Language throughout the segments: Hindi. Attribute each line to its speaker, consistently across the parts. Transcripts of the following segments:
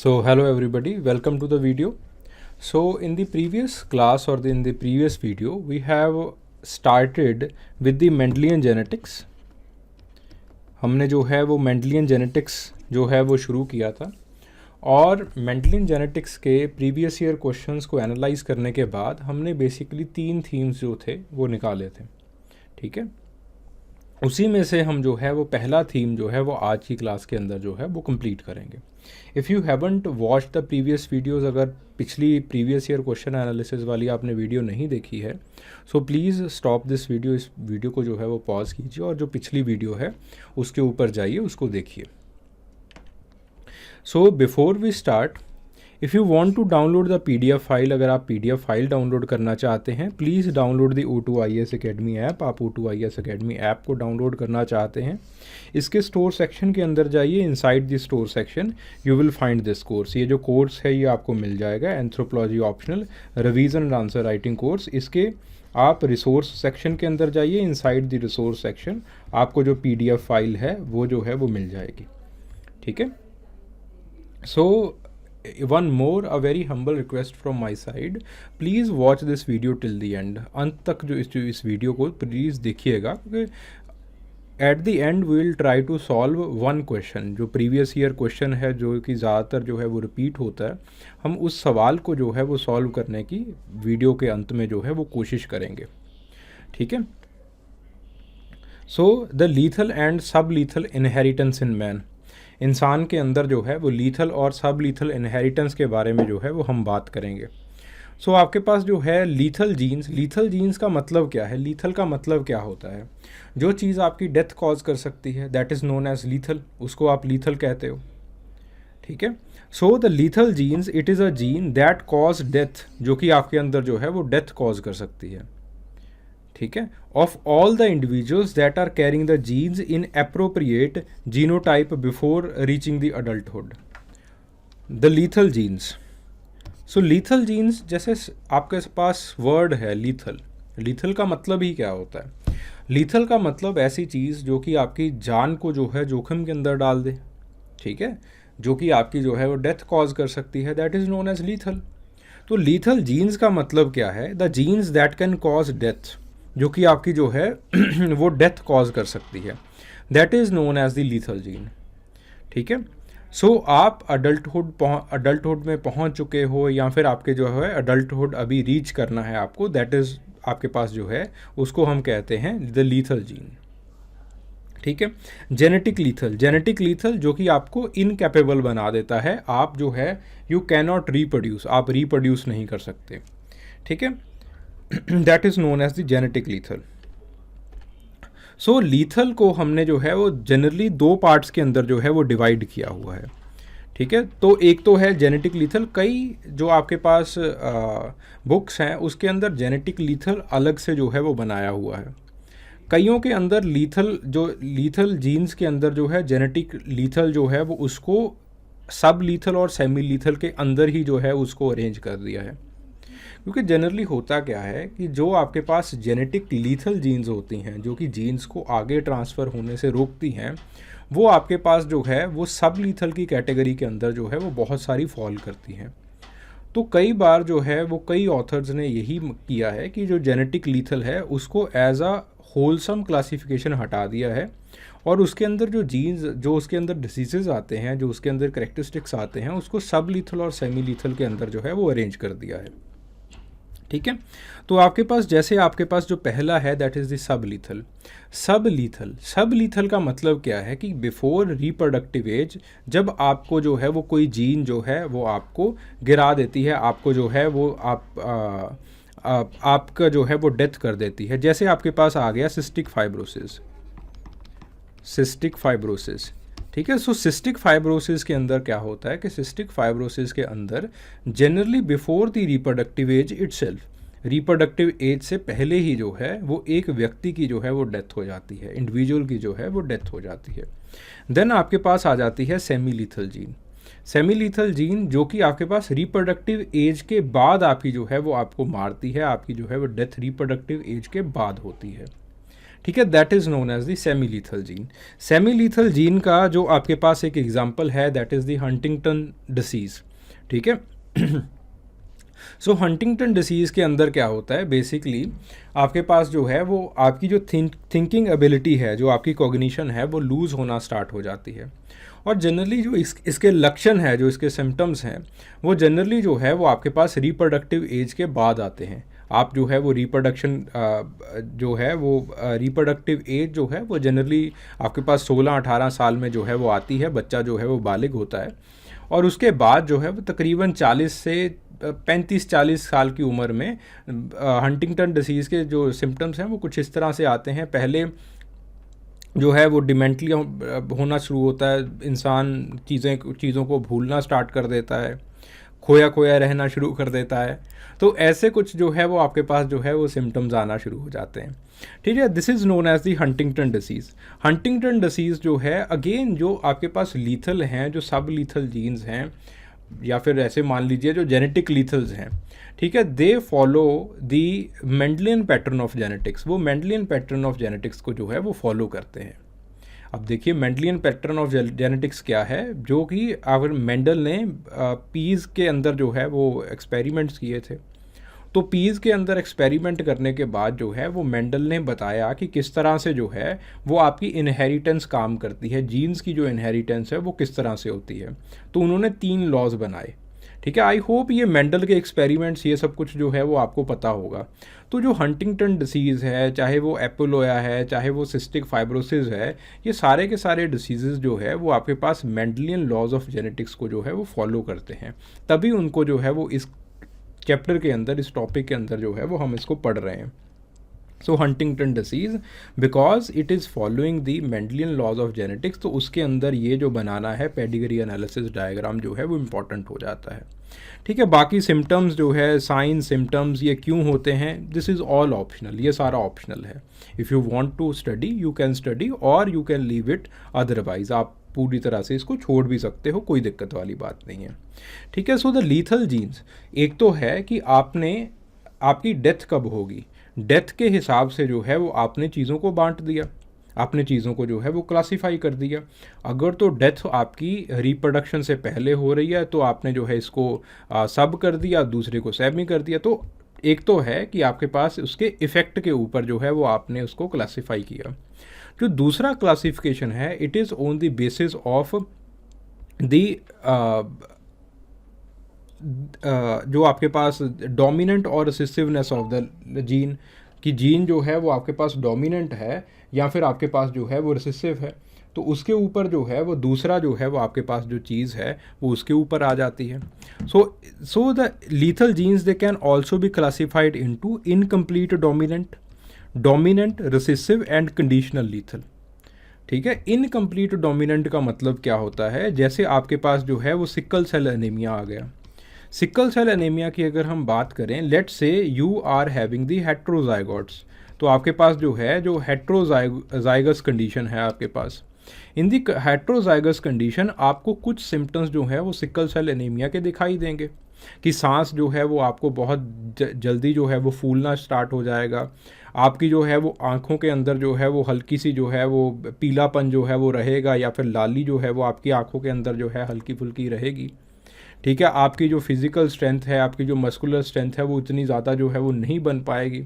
Speaker 1: So hello everybody, welcome to the video. So in the previous class or in the previous video we have started with the Mendelian genetics. हमने जो है वो मेंडलियन जेनेटिक्स जो है वो शुरू किया था और मेंडलियन जेनेटिक्स के प्रीवियस ईयर क्वेश्चंस को एनालाइज करने के बाद हमने बेसिकली 3 थीम्स जो थे वो निकाले थे, ठीक है। उसी में से हम जो है वो पहला थीम जो है वो आज की क्लास के अंदर जो है वो कंप्लीट करेंगे। If you haven't watch the previous videos, अगर पिछली प्रीवियस ईयर क्वेश्चन एनालिसिस वाली आपने वीडियो नहीं देखी है, so please stop this video, इस वीडियो को जो है वो पॉज कीजिए और जो पिछली वीडियो है उसके ऊपर जाइए, उसको देखिए। So before we start, if you want to download the PDF file, अगर आप PDF फाइल डाउनलोड करना चाहते हैं, please download the O2 IAS academy app. आप O2 IAS अकेडमी ऐप को डाउनलोड करना चाहते हैं, इसके स्टोर सेक्शन के अंदर जाइए। Inside the store section you will find this course. ये जो कोर्स है ये आपको मिल जाएगा, anthropology optional revision and answer writing course. इसके आप रिसोर्स सेक्शन के अंदर जाइए। इनसाइड द रिसोर्स सेक्शन आपको जो PDF फाइल है वो जो है वो मिल जाएगी, ठीक है। So one more, a very humble request from my side, please watch this video till the end. अंत तक जो इस वीडियो को प्लीज़ देखिएगा, क्योंकि at the end we will try to solve one question. जो प्रीवियस ईयर क्वेश्चन है जो कि ज़्यादातर जो है वो रिपीट होता है, हम उस सवाल को जो है वो सॉल्व करने की वीडियो के अंत में जो है वो कोशिश करेंगे, ठीक है। सो द लीथल एंड सब लीथल इनहेरिटेंस इन मैन, इंसान के अंदर जो है वो लीथल और सब लीथल इनहेरिटेंस के बारे में जो है वो हम बात करेंगे। सो आपके पास जो है लीथल जीन्स का मतलब क्या है? लीथल का मतलब क्या होता है? जो चीज़ आपकी डेथ कॉज कर सकती है that is known as lethal, उसको आप लीथल कहते हो, ठीक है। So the lethal genes, it is a gene that cause death, जो कि आपके अंदर जो है वो डेथ कॉज कर सकती है, ठीक है। Of all the individuals that are carrying the genes in appropriate genotype before reaching the adulthood, the lethal genes. So lethal genes, जैसे आपके पास वर्ड है लीथल, लीथल का मतलब ही क्या होता है? लीथल का मतलब ऐसी चीज़ जो कि आपकी जान को जो है जोखिम के अंदर डाल दे, ठीक है, जो कि आपकी जो है वो डेथ कॉज कर सकती है, that is known as lethal. तो लीथल जीन्स का मतलब क्या है? The genes that can cause death, जो कि आपकी जो है वो डेथ कॉज कर सकती है, that is known as the lethal gene, ठीक है। सो आप अडल्टहुड में पहुंच चुके हो या फिर आपके जो है अडल्टहुड अभी रीच करना है आपको, दैट इज़ आपके पास जो है उसको हम कहते हैं द लीथल जीन, ठीक है। जेनेटिक लीथल जो कि आपको इनकैपेबल बना देता है, आप जो है यू कैन नॉट रिप्रोड्यूस, आप रिप्रोड्यूस नहीं कर सकते, ठीक है, that is known as the genetic lethal. So lethal को हमने जो है वो जनरली 2 पार्ट्स के अंदर जो है वो डिवाइड किया हुआ है, ठीक है। तो एक तो है जेनेटिक लीथल, कई जो आपके पास बुक्स हैं उसके अंदर जेनेटिक लीथल अलग से जो है वो बनाया हुआ है। कईयों के अंदर लीथल जीन्स के अंदर जो है जेनेटिक लीथल जो है वो उसको सब लीथल और सेमी लीथल के अंदर ही जो है उसको अरेंज कर दिया है। क्योंकि जनरली होता क्या है कि जो आपके पास जेनेटिक लीथल जीन्स होती हैं, जो कि जीन्स को आगे ट्रांसफ़र होने से रोकती हैं, वो आपके पास जो है वो सब लीथल की कैटेगरी के अंदर जो है वो बहुत सारी फॉल करती हैं। तो कई बार जो है वो कई ऑथर्स ने यही किया है कि जो जेनेटिक लीथल है उसको एज अ होलसम क्लासिफिकेशन हटा दिया है और उसके अंदर जो जीन्स, जो उसके अंदर डिसीजेज़ आते हैं, जो उसके अंदर करेक्टरिस्टिक्स आते हैं, उसको सब लीथल और सेमी लीथल के अंदर जो है वो अरेंज कर दिया है, ठीक है। तो आपके पास जो पहला है that is the sub lethal का मतलब क्या है कि बिफोर रिप्रोडक्टिव एज, जब आपको जो है वो कोई जीन जो है वो आपको गिरा देती है, आपको जो है वो आपका जो है वो डेथ कर देती है। जैसे आपके पास आ गया सिस्टिक फाइब्रोसिस, ठीक है। सो सिस्टिक फाइब्रोसिस के अंदर क्या होता है कि सिस्टिक फाइब्रोसिस के अंदर generally before the reproductive age itself, reproductive age से पहले ही जो है वो एक व्यक्ति की जो है वो डेथ हो जाती है, इंडिविजुअल की जो है वो डेथ हो जाती है। देन आपके पास आ जाती है सेमी लीथल जीन, जो कि आपके पास रिप्रोडक्टिव एज के बाद आपकी जो है वो आपको मारती है, आपकी जो है वो डेथ रिप्रोडक्टिव एज के बाद होती है, ठीक है, that is known as the semi lethal gene. Semi lethal gene का जो आपके पास एक एग्जांपल है that is the Huntington disease. ठीक है, सो हंटिंगटन डिसीज़ के अंदर क्या होता है, बेसिकली आपके पास जो है वो आपकी जो थिंकिंग एबिलिटी है, जो आपकी कॉग्निशन है, वो लूज़ होना स्टार्ट हो जाती है। और जनरली जो इसके लक्षण है, जो इसके सिम्टम्स हैं, वो जनरली जो है वो आपके पास रिप्रोडक्टिव एज के बाद आते हैं। आप जो है वो रिप्रोडक्शन जो है वो रिप्रोडक्टिव एज जो है वो जनरली आपके पास 16-18 साल में जो है वो आती है, बच्चा जो है वो बालिग होता है। और उसके बाद जो है वो तकरीबन 40 से 35-40 साल की उम्र में हंटिंगटन डिसीज़ के जो सिम्टम्स हैं वो कुछ इस तरह से आते हैं। पहले जो है वो डिमेंटली होना शुरू होता है, इंसान चीज़ों को भूलना स्टार्ट कर देता है, खोया खोया रहना शुरू कर देता है। तो ऐसे कुछ जो है वो आपके पास जो है वो सिम्टम्स आना शुरू हो जाते हैं। ठीक है, this is known as the Huntington disease. Huntington disease जो है अगेन जो आपके पास लीथल हैं, जो सब लीथल जीन्स हैं, या फिर ऐसे मान लीजिए जो जेनेटिक लीथल्स हैं, ठीक है, they follow the Mendelian pattern of genetics. वो मेंडलियन पैटर्न ऑफ जेनेटिक्स को जो है वो फॉलो करते हैं। अब देखिए मेंडलियन पैटर्न ऑफ जेनेटिक्स क्या है, जो कि अगर मेंडल ने पीज़ के अंदर जो है वो एक्सपेरिमेंट्स किए थे, तो पीज़ के अंदर एक्सपेरिमेंट करने के बाद जो है वो मेंडल ने बताया कि किस तरह से जो है वो आपकी इनहेरिटेंस काम करती है, जीन्स की जो इनहेरिटेंस है वो किस तरह से होती है। तो उन्होंने 3 लॉज बनाए। ठीक है, आई होप ये मेंडल के एक्सपेरिमेंट्स ये सब कुछ जो है वो आपको पता होगा। तो जो हंटिंगटन डिसीज़ है, चाहे वो एपोलोया है, चाहे वो सिस्टिक फाइब्रोसिस है, ये सारे के सारे डिसीज़ जो है वो आपके पास मेंडलियन लॉज ऑफ जेनेटिक्स को जो है वो फॉलो करते हैं। तभी उनको जो है वो इस चैप्टर के अंदर, इस टॉपिक के अंदर जो है वो हम इसको पढ़ रहे हैं। So Huntington disease because it is following the Mendelian laws of genetics, तो उसके अंदर ये जो बनाना है पेडिग्री एनालिसिस डायग्राम जो है वो इम्पॉर्टेंट हो जाता है। ठीक है, बाकी सिम्टम्स जो है, साइन सिम्टम्स ये क्यों होते हैं, दिस इज़ ऑल ऑप्शनल, ये सारा ऑप्शनल है। If you want to study you can study or you can leave it otherwise. आप पूरी तरह से इसको छोड़ भी सकते हो, कोई दिक्कत वाली बात नहीं है। ठीक है, सो द लीथल जीन्स, एक तो है कि आपकी डेथ कब होगी, डेथ के हिसाब से जो है वो आपने चीज़ों को बांट दिया, आपने चीज़ों को जो है वो क्लासीफाई कर दिया। अगर तो डेथ आपकी रिप्रोडक्शन से पहले हो रही है तो आपने जो है इसको सब कर दिया, दूसरे को सेमी कर दिया। तो एक तो है कि आपके पास उसके इफ़ेक्ट के ऊपर जो है वो आपने उसको क्लासीफाई किया। जो दूसरा क्लासिफिकेशन है, it is on the basis of the जो आपके पास डोमिनेंट और रिसेसिवनेस ऑफ द जीन, कि जीन जो है वो आपके पास डोमिनेंट है या फिर आपके पास जो है वो रिसेसिव है, तो उसके ऊपर जो है वो दूसरा जो है वो आपके पास जो चीज़ है वो उसके ऊपर आ जाती है। So the lethal genes they can also be classified into incomplete dominant, dominant, recessive and conditional lethal. ठीक है, इनकम्प्लीट डोमिनेंट का मतलब क्या होता है, जैसे आपके पास जो है वो सिकल सेल एनीमिया आ गया। सिकल सेल एनीमिया की अगर हम बात करें, let's say you are having the heterozygotes, तो आपके पास जो है जो हेट्रोजाइगस कंडीशन है आपके पास, इन दी हेट्रोजाइगस कंडीशन आपको कुछ सिम्टम्स जो है वो सिकल सेल एनीमिया के दिखाई देंगे, कि सांस जो है वो आपको बहुत जल्दी जो है वो फूलना स्टार्ट हो जाएगा, आपकी जो है वो आँखों के अंदर जो है वो हल्की सी जो है वो पीलापन जो है वो रहेगा, या फिर लाली जो है वो आपकी आँखों के अंदर जो है हल्की फुल्की रहेगी। ठीक है, आपकी जो फिज़िकल स्ट्रेंथ है, आपकी जो मस्कुलर स्ट्रेंथ है वो इतनी ज़्यादा जो है वो नहीं बन पाएगी।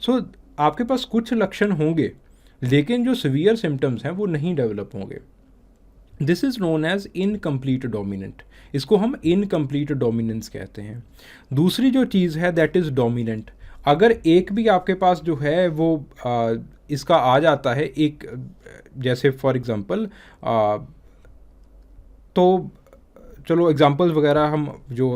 Speaker 1: सो आपके पास कुछ लक्षण होंगे लेकिन जो सीवियर सिम्टम्स हैं वो नहीं डेवलप होंगे। This is known as incomplete dominant, इसको हम इनकम्प्लीट डोमिनेंस कहते हैं। दूसरी जो चीज़ है दैट इज़ डोमिनेंट, अगर एक भी आपके पास जो है वो इसका आ जाता है, एक जैसे फॉर एग्ज़ाम्पल, तो चलो एग्जांपल्स वगैरह हम जो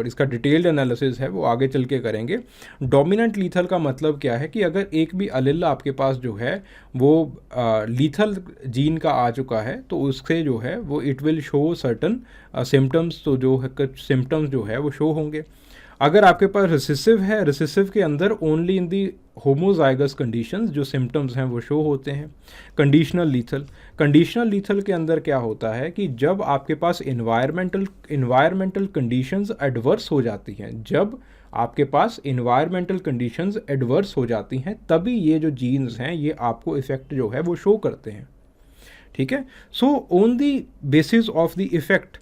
Speaker 1: इसका डिटेल्ड एनालिसिस है वो आगे चल के करेंगे। डोमिनेंट लीथल का मतलब क्या है, कि अगर एक भी अलील आपके पास जो है वो लीथल जीन का आ चुका है तो उससे जो है वो it will show certain symptoms, तो जो सिम्टम्स जो है वो शो होंगे। अगर आपके पास रिसेसिव है, रिसेसिव के अंदर only in the homozygous conditions जो सिम्टम्स हैं वो शो होते हैं। कंडीशनल लीथल, कंडीशनल लीथल के अंदर क्या होता है कि जब आपके पास इन्वायरमेंटल कंडीशंस एडवर्स हो जाती हैं, जब आपके पास इन्वायरमेंटल कंडीशंस एडवर्स हो जाती हैं, तभी ये जो जीन्स हैं ये आपको इफ़ेक्ट जो है वो शो करते हैं। ठीक है, so on the basis of the effect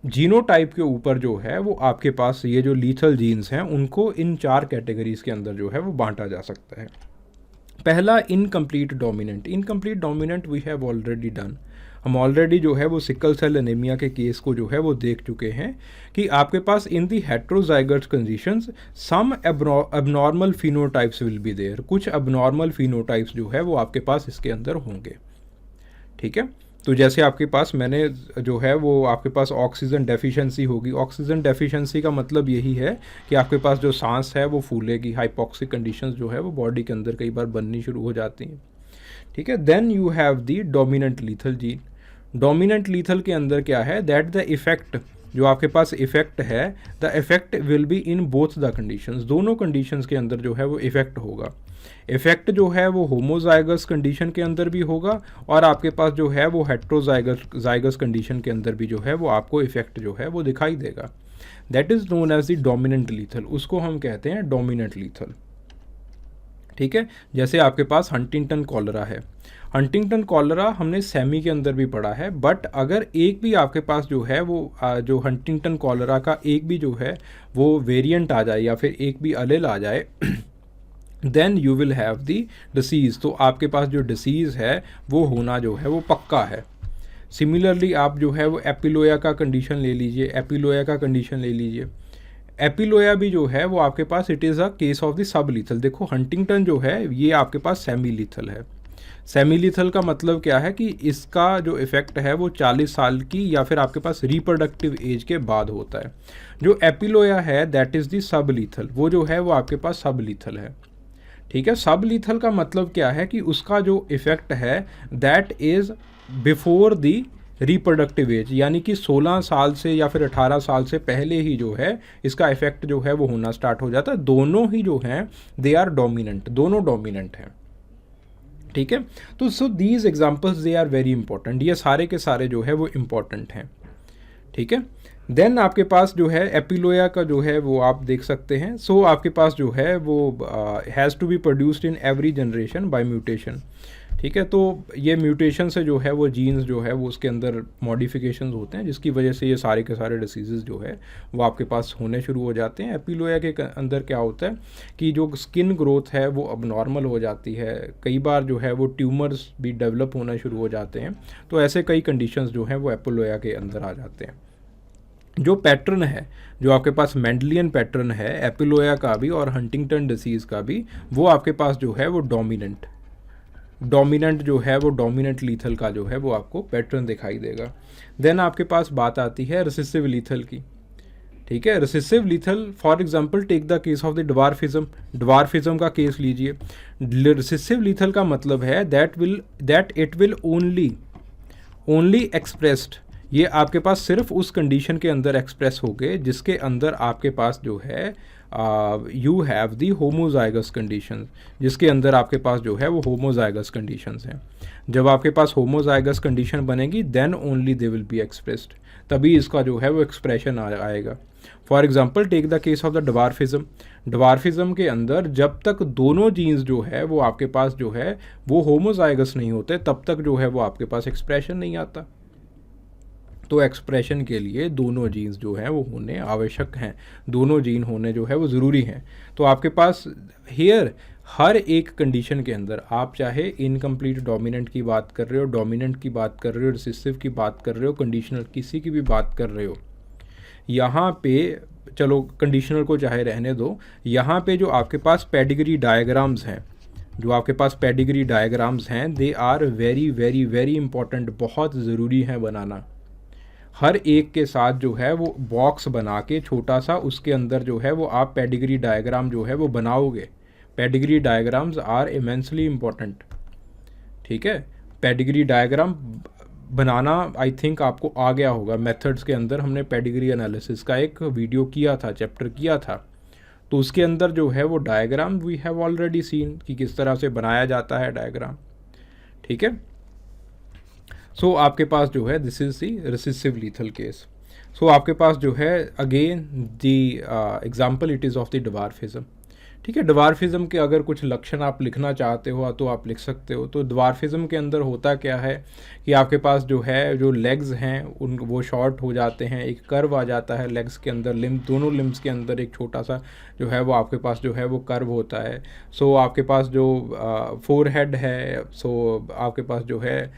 Speaker 1: genotype के ऊपर जो है वो आपके पास ये जो लीथल जीन्स हैं उनको इन 4 कैटेगरीज के अंदर जो है वो बांटा जा सकता है। पहला, incomplete dominant. Incomplete dominant we have already done. हम ऑलरेडी जो है वो सिकल सेल एनीमिया के केस को जो है वो देख चुके हैं कि आपके पास in the heterozygous conditions some abnormal phenotypes will be there. कुछ एबनॉर्मल फिनोटाइप्स जो है वो आपके पास इसके अंदर होंगे। ठीक है, तो जैसे आपके पास मैंने जो है वो आपके पास ऑक्सीजन डेफिशिएंसी होगी। ऑक्सीजन डेफिशिएंसी का मतलब यही है कि आपके पास जो सांस है वो फूलेगी। हाइपोक्सिक कंडीशंस जो है वो बॉडी के अंदर कई बार बननी शुरू हो जाती हैं। ठीक है, then you have the dominant lethal gene. Dominant lethal के अंदर क्या है, दैट द इफेक्ट, जो आपके पास इफेक्ट है, the effect will be in both the conditions. दोनों कंडीशंस के अंदर जो है वो इफेक्ट होगा। इफेक्ट जो है वो होमोजाइगस कंडीशन के अंदर भी होगा और आपके पास जो है वो हेट्रोजाइगस कंडीशन के अंदर भी जो है वो आपको इफेक्ट जो है वो दिखाई देगा। That is known as the dominant lethal. उसको हम कहते हैं डोमिनेंट लीथल। ठीक है, जैसे आपके पास हंटिंगटन कॉलरा है। हंटिंगटन कॉलरा हमने सेमी के अंदर भी पढ़ा है, बट अगर एक भी आपके पास जो है वो जो हंटिंगटन कॉलरा का एक भी जो है वो वेरिएंट आ जाए या फिर एक भी अलेल आ जाए then you will have the disease. तो आपके पास जो डिसीज़ है वो होना जो है वो पक्का है। सिमिलरली आप जो है वो एपिलोया का कंडीशन ले लीजिए, एपिलोया का कंडीशन ले लीजिए। एपिलोया भी जो है वो आपके पास it is a case of the sub lethal. देखो हंटिंगटन जो है ये आपके पास सेमी लीथल है। सेमी लीथल का मतलब क्या है कि इसका जो इफ़ेक्ट है वो 40 साल की या फिर आपके पास रिप्रोडक्टिव एज के बाद होता है। जो एपिलोया है दैट इज़ दी सब लीथल, वो जो है वो आपके पास सब लीथल है। ठीक है, सब लीथल का मतलब क्या है कि उसका जो इफ़ेक्ट है that is before the reproductive age, यानी कि 16 साल से या फिर 18 साल से पहले ही जो है इसका इफेक्ट जो है वो होना स्टार्ट हो जाता है। दोनों ही जो हैं दे आर डोमिनेंट, दोनों डोमिनेंट हैं। ठीक है, तो so these examples they are very important. ये सारे के सारे जो है वो इम्पॉर्टेंट हैं। ठीक है, देन आपके पास जो है एपिलोया का जो है वो आप देख सकते हैं। सो आपके पास जो है वो has to be produced in every generation by mutation. ठीक है, तो ये म्यूटेशन से जो है वो जीन्स जो है वो उसके अंदर मॉडिफिकेशंस होते हैं जिसकी वजह से ये सारे के सारे डिसीज़ेज़ जो है वो आपके पास होने शुरू हो जाते हैं। एपिलोया के अंदर क्या होता है कि जो स्किन ग्रोथ है वो अब नॉर्मल हो जाती है। कई बार जो है वो ट्यूमर्स भी डेवलप होना शुरू हो जाते हैं। तो ऐसे कई कंडीशंस जो हैं वो एपिलोया के अंदर आ जाते हैं। जो पैटर्न है, जो आपके पास मेंडलियन पैटर्न है एपिलोया का भी और हंटिंगटन डिसीज़ का भी, वो आपके पास जो है वो डोमिनेंट जो है वो डोमिनेंट लीथल का जो है वो आपको पैटर्न दिखाई देगा। देन आपके पास बात आती है रिसेसिव लीथल की। ठीक है, recessive lethal for example take the case of the dwarfism का केस लीजिए। रिसेसिव लीथल का मतलब है that it will only expressed, ये आपके पास सिर्फ उस कंडीशन के अंदर एक्सप्रेस हो गए जिसके अंदर आपके पास जो है you have the homozygous condition, जिसके अंदर आपके पास जो है वो होमोजाइगस कंडीशंस हैं। जब आपके पास होमोजाइगस कंडीशन बनेगी then only they will be expressed, तभी इसका जो है वो एक्सप्रेशन आएगा। For example take the case of the dwarfism के अंदर जब तक दोनों जीन्स जो है वो आपके पास जो है वो होमोजाइगस नहीं होते तब तक जो है वो आपके पास एक्सप्रेशन नहीं आता। तो एक्सप्रेशन के लिए दोनों जीन्स जो हैं वो होने आवश्यक हैं, दोनों जीन होने जो है वो ज़रूरी हैं। तो आपके पास हेयर हर एक कंडीशन के अंदर, आप चाहे इनकम्प्लीट डोमिनेंट की बात कर रहे हो, डोमिनेंट की बात कर रहे हो, रिसेसिव की बात कर रहे हो, कंडीशनल किसी की भी बात कर रहे हो, यहाँ पे चलो कंडीशनल को चाहे रहने दो, यहाँ पे जो आपके पास पेडिग्री डायग्राम्स हैं, जो आपके पास पेडिग्री डायग्राम्स हैं they are very very very important, बहुत ज़रूरी हैं बनाना। हर एक के साथ जो है वो बॉक्स बना के छोटा सा, उसके अंदर जो है वो आप पेडिग्री डायग्राम जो है वो बनाओगे। Pedigree diagrams are immensely important. ठीक है, पेडिग्री डायग्राम बनाना आई थिंक आपको आ गया होगा। मेथड्स के अंदर हमने पेडिग्री एनालिसिस का एक वीडियो किया था, चैप्टर किया था, तो उसके अंदर जो है वो diagram we have already seen कि किस तरह से बनाया जाता है डायग्राम। ठीक है, सो आपके पास जो है this is the recessive lethal case. So आपके पास जो है again the example it is of the dwarfism. ठीक है, डवार्फिज्म के अगर कुछ लक्षण आप लिखना चाहते हो तो आप लिख सकते हो। तो डवार्फिज्म के अंदर होता क्या है कि आपके पास जो है जो लेग्स हैं उन वो शॉर्ट हो जाते हैं, एक कर्व आ जाता है लेग्स के अंदर, दोनों लिम्स के अंदर एक छोटा सा जो है वो आपके पास जो है वो कर्व होता है। सो आपके पास जो फोरहेड है, सो आपके पास जो है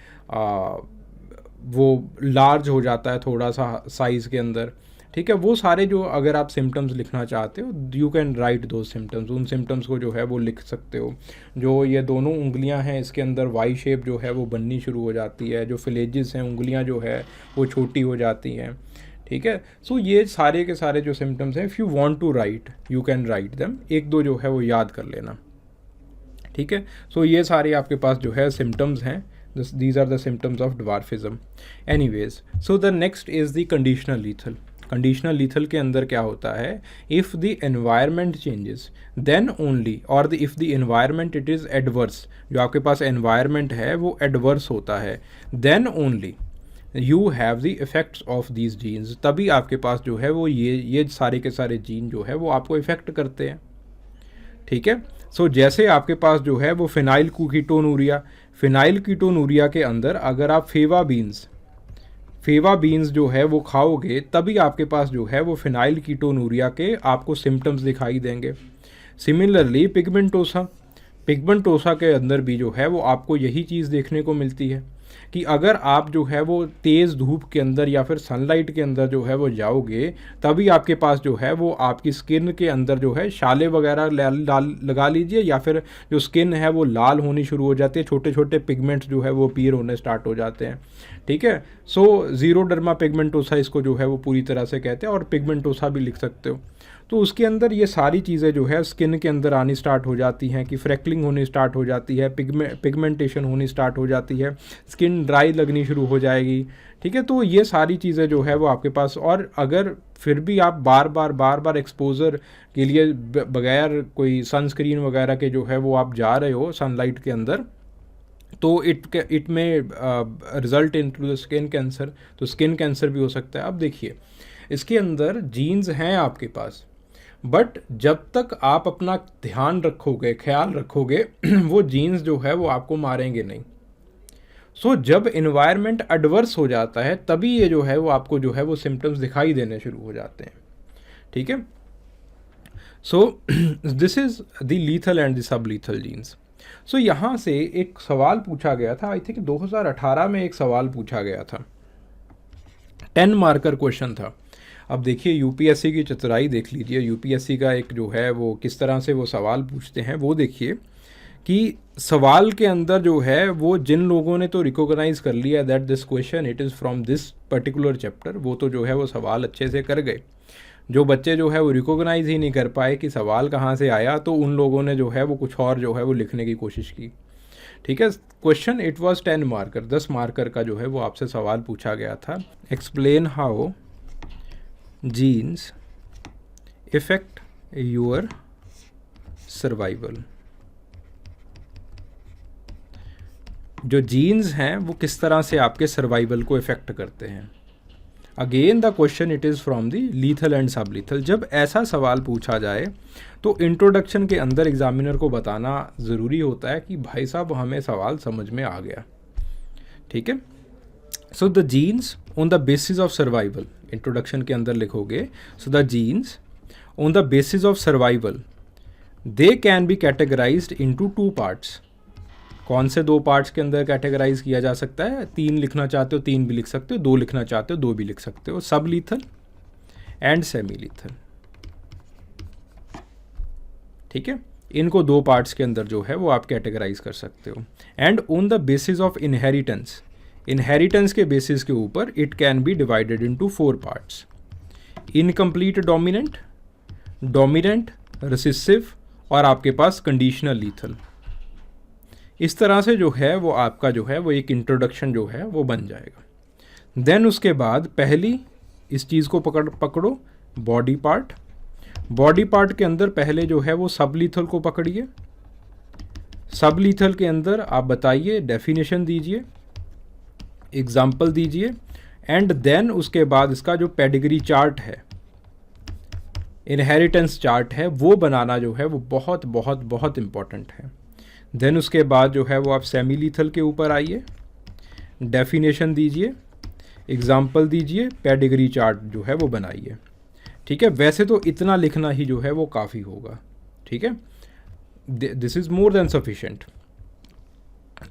Speaker 1: वो लार्ज हो जाता है थोड़ा सा साइज़ के अंदर। ठीक है, वो सारे जो अगर आप सिम्टम्स लिखना चाहते हो यू कैन राइट दो सिम्टम्स, उन सिम्टम्स को जो है वो लिख सकते हो। जो ये दोनों उंगलियां हैं इसके अंदर वाई शेप जो है वो बननी शुरू हो जाती है, जो फिलेजेस हैं उंगलियां जो है वो छोटी हो जाती हैं। ठीक है, सो ये सारे के सारे जो सिम्टम्स हैं, if you want to write you can write them, एक दो जो है वो याद कर लेना। ठीक है, सो ये सारे आपके पास जो है सिम्टम्स हैं, these are the symptoms of dwarfism. Anyways, so the next is the conditional lethal. Conditional lethal के अंदर क्या होता है, if the environment changes then only, or if the environment it is adverse, जो आपके पास एनवायरनमेंट है वो एडवर्स होता है, then only you have the effects of these genes, तभी आपके पास जो है वो ये सारे के सारे जीन जो है वो आपको इफ़ेक्ट करते हैं। ठीक है, सो जैसे आपके पास जो है वो फिनाइल कीटोनूरिया के अंदर अगर आप फेवा बीन्स जो है वो खाओगे तभी आपके पास जो है वो फिनाइल कीटोनूरिया के आपको सिम्टम्स दिखाई देंगे। सिमिलरली पिगमेंटोसा के अंदर भी जो है वो आपको यही चीज़ देखने को मिलती है कि अगर आप जो है वो तेज़ धूप के अंदर या फिर सनलाइट के अंदर जो है वो जाओगे तभी आपके पास जो है वो आपकी स्किन के अंदर जो है शाले वगैरह लगा लीजिए, या फिर जो स्किन है वो लाल होनी शुरू हो जाती है, छोटे छोटे पिगमेंट्स जो है वो अपीयर होने स्टार्ट हो जाते हैं। ठीक है, सो ज़ीरोडर्मा पिगमेंटोसा इसको जो है वो पूरी तरह से कहते हैं, और पिगमेंटोसा भी लिख सकते हो। तो उसके अंदर ये सारी चीज़ें जो है स्किन के अंदर आनी स्टार्ट हो जाती हैं, कि फ्रैकलिंग होनी स्टार्ट हो जाती है, पिगमेंटेशन होनी स्टार्ट हो जाती है, स्किन ड्राई लगनी शुरू हो जाएगी। ठीक है, तो ये सारी चीज़ें जो है वो आपके पास, और अगर फिर भी आप बार बार एक्सपोजर के लिए बगैर कोई सनस्क्रीन वगैरह के जो है वो आप जा रहे हो सनलाइट के अंदर, तो इट में result in to the skin cancer, तो स्किन कैंसर भी हो सकता है। अब देखिए इसके अंदर जीन्स हैं आपके पास, बट जब तक आप अपना ध्यान रखोगे, ख्याल रखोगे वो जीन्स जो है वो आपको मारेंगे नहीं। सो जब इन्वायरमेंट एडवर्स हो जाता है तभी ये जो है वो आपको जो है वो सिम्टम्स दिखाई देने शुरू हो जाते हैं। ठीक है, so this is the lethal and the sub lethal genes. So यहाँ से एक सवाल पूछा गया था, आई थिंक 2018 में एक सवाल पूछा गया था, 10 मार्कर क्वेश्चन था। अब देखिए यूपीएससी की चतुराई देख लीजिए, यूपीएससी का एक जो है वो किस तरह से वो सवाल पूछते हैं वो देखिए, कि सवाल के अंदर जो है वो जिन लोगों ने तो रिकॉग्नाइज कर लिया that this question it is from this particular chapter, वो तो जो है वो सवाल अच्छे से कर गए। जो बच्चे जो है वो रिकॉग्नाइज ही नहीं कर पाए कि सवाल कहाँ से आया, तो उन लोगों ने जो है वो कुछ और जो है वो लिखने की कोशिश की। ठीक है, question it was 10 marker, 10 marker का जो है वो आपसे सवाल पूछा गया था। Explain how jeans effect your survival. जो जीन्स हैं वो किस तरह से आपके सर्वाइवल को इफेक्ट करते हैं। Again the question it is from the lethal and सब लीथल। जब ऐसा सवाल पूछा जाए तो इंट्रोडक्शन के अंदर एग्जामिनर को बताना ज़रूरी होता है कि भाई साहब हमें सवाल समझ में आ गया। ठीक है, so the genes on the basis of survival, introduction के अंदर लिखोगे, so the genes on the basis of survival they can be categorised into 2 parts. कौन से 2 पार्ट्स के अंदर कैटेगराइज किया जा सकता है? 3 लिखना चाहते हो 3 भी लिख सकते हो, 2 लिखना चाहते हो 2 भी लिख सकते हो, सब लीथल एंड सेमी लीथल। ठीक है, इनको 2 पार्ट्स के अंदर जो है वो आप कैटेगराइज कर सकते हो। And on the basis of inheritance, inheritance के बेसिस के ऊपर it can be divided into 4 parts. Incomplete dominant, dominant, recessive और आपके पास कंडीशनल लीथल। इस तरह से जो है वो आपका जो है वो एक इंट्रोडक्शन जो है वो बन जाएगा। देन उसके बाद पहली इस चीज़ को पकड़ो बॉडी पार्ट। बॉडी पार्ट के अंदर पहले जो है वो सब लीथल को पकड़िए। सब लीथल के अंदर आप बताइए, डेफिनेशन दीजिए, एग्जाम्पल दीजिए एंड देन उसके बाद इसका जो पेडिग्री चार्ट है, इनहेरिटेंस चार्ट है, वो बनाना जो है वो बहुत बहुत बहुत इम्पॉर्टेंट है। देन उसके बाद जो है वो आप सेमी लीथल के ऊपर आइए, डेफिनेशन दीजिए, एग्जाम्पल दीजिए, पेडिग्री चार्ट जो है वो बनाइए। ठीक है, वैसे तो इतना लिखना ही जो है वो काफ़ी होगा। ठीक है, this is more than sufficient.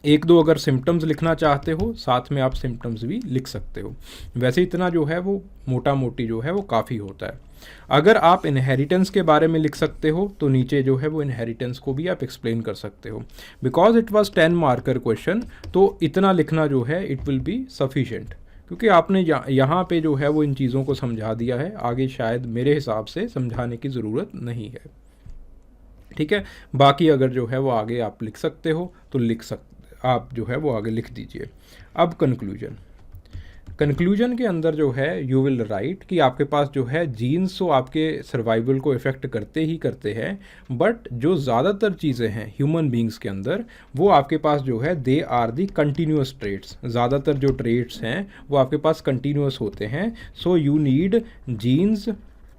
Speaker 1: एक दो अगर सिम्टम्स लिखना चाहते हो, साथ में आप सिम्टम्स भी लिख सकते हो। वैसे इतना जो है वो मोटा मोटी जो है वो काफ़ी होता है। अगर आप इनहेरिटेंस के बारे में लिख सकते हो तो नीचे जो है वो इनहेरिटेंस को भी आप एक्सप्लेन कर सकते हो। Because it was 10 marker question, तो इतना लिखना जो है इट विल बी सफिशेंट, क्योंकि आपने यहाँ पे जो है वो इन चीज़ों को समझा दिया है। आगे शायद मेरे हिसाब से समझाने की ज़रूरत नहीं है। ठीक है, बाकी अगर जो है वो आगे आप लिख सकते हो तो आप जो है वो आगे लिख दीजिए। अब कंक्लूजन के अंदर जो है यू विल राइट कि आपके पास जो है जीन्स तो आपके सर्वाइवल को इफ़ेक्ट करते ही करते हैं, बट जो ज़्यादातर चीज़ें हैं ह्यूमन बींग्स के अंदर वो आपके पास जो है they are the continuous traits. ज़्यादातर जो ट्रेट्स हैं वो आपके पास कंटिन्यूस होते हैं। So you need genes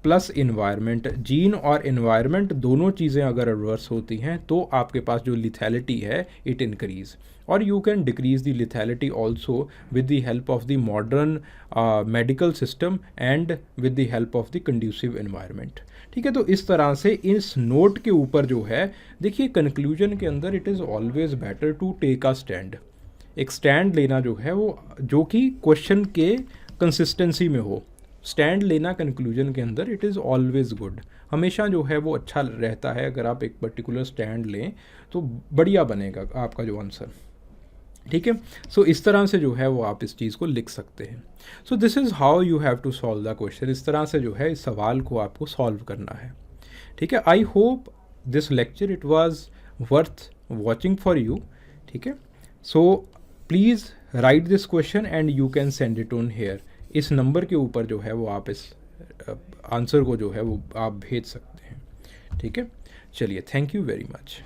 Speaker 1: plus environment. Gene और इन्वायरमेंट दोनों चीज़ें अगर एडवर्स होती हैं तो आपके पास जो लिथैलिटी है इट इंक्रीज, और you can decrease the lethality also with the help of the modern medical system and with the help of the conducive environment. ठीक है, तो इस तरह से इस नोट के ऊपर जो है देखिए कंक्लूजन के अंदर it is always better to take a stand. एक स्टैंड लेना जो है वो जो कि क्वेश्चन के कंसिस्टेंसी में हो। स्टैंड लेना कंक्लूजन के अंदर इट इज़ ऑलवेज गुड, हमेशा जो है वो अच्छा रहता है। अगर आप एक पर्टिकुलर स्टैंड लें तो बढ़िया बनेगा आपका जो आंसर। ठीक है, सो इस तरह से जो है वो आप इस चीज़ को लिख सकते हैं। So this is how you have to solve the question. इस तरह से जो है इस सवाल को आपको सॉल्व करना है। ठीक है, I hope this lecture it was worth watching for you. ठीक है, so please write this question and you can send it on here. इस नंबर के ऊपर जो है वो आप इस आंसर को जो है वो आप भेज सकते हैं। ठीक है, चलिए, थैंक यू वेरी मच।